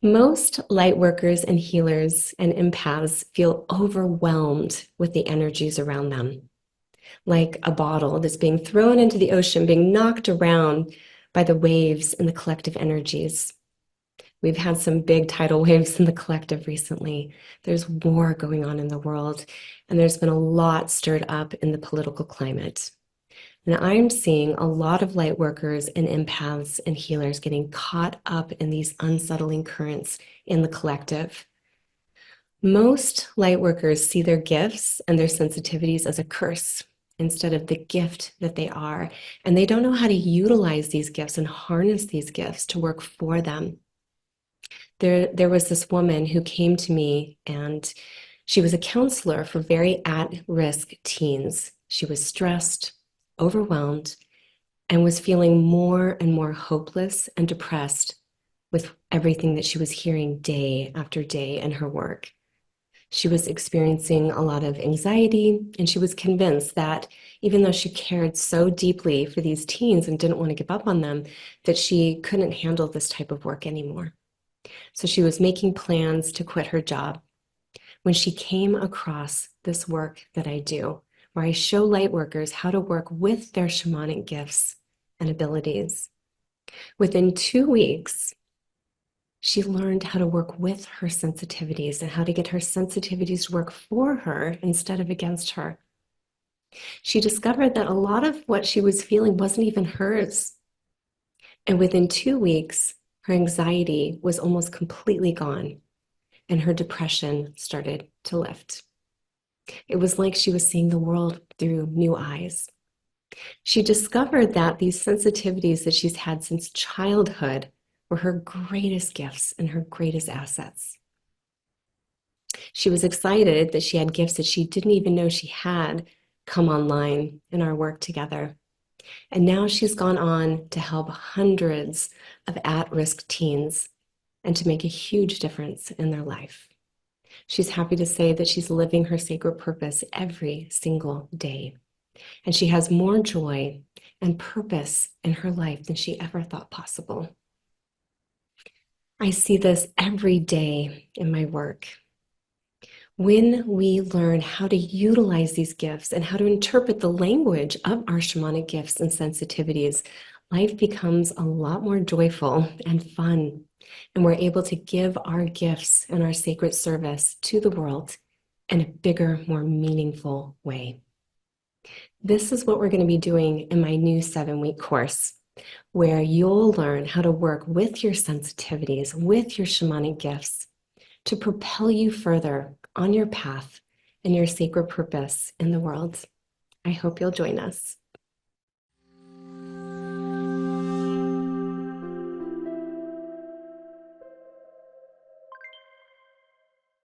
Most light workers and healers and empaths feel overwhelmed with the energies around them, like a bottle that's being thrown into the ocean, being knocked around by the waves and the collective energies. We've had some big tidal waves in the collective recently. There's war going on in the world, and there's been a lot stirred up in the political climate. And I'm seeing a lot of light workers and empaths and healers getting caught up in these unsettling currents in the collective. Most light workers see their gifts and their sensitivities as a curse instead of the gift that they are. And they don't know how to utilize these gifts and harness these gifts to work for them. There was this woman who came to me, and she was a counselor for very at-risk teens. She was stressed, overwhelmed, and was feeling more and more hopeless and depressed with everything that she was hearing day after day in her work. She was experiencing a lot of anxiety, and she was convinced that even though she cared so deeply for these teens and didn't want to give up on them, that she couldn't handle this type of work anymore. So she was making plans to quit her job when she came across this work that I do, where I show light workers how to work with their shamanic gifts and abilities. Within 2 weeks, she learned how to work with her sensitivities and how to get her sensitivities to work for her instead of against her. She discovered that a lot of what she was feeling wasn't even hers. And within 2 weeks, her anxiety was almost completely gone, and her depression started to lift. It was like she was seeing the world through new eyes. She discovered that these sensitivities that she's had since childhood were her greatest gifts and her greatest assets. She was excited that she had gifts that she didn't even know she had come online in our work together. And now she's gone on to help hundreds of at-risk teens and to make a huge difference in their life. She's happy to say that she's living her sacred purpose every single day. And she has more joy and purpose in her life than she ever thought possible. I see this every day in my work. When we learn how to utilize these gifts and how to interpret the language of our shamanic gifts and sensitivities, life becomes a lot more joyful and fun. And we're able to give our gifts and our sacred service to the world in a bigger, more meaningful way. This is what we're going to be doing in my new 7-week course, where you'll learn how to work with your sensitivities, with your shamanic gifts, to propel you further on your path and your sacred purpose in the world. I hope you'll join us.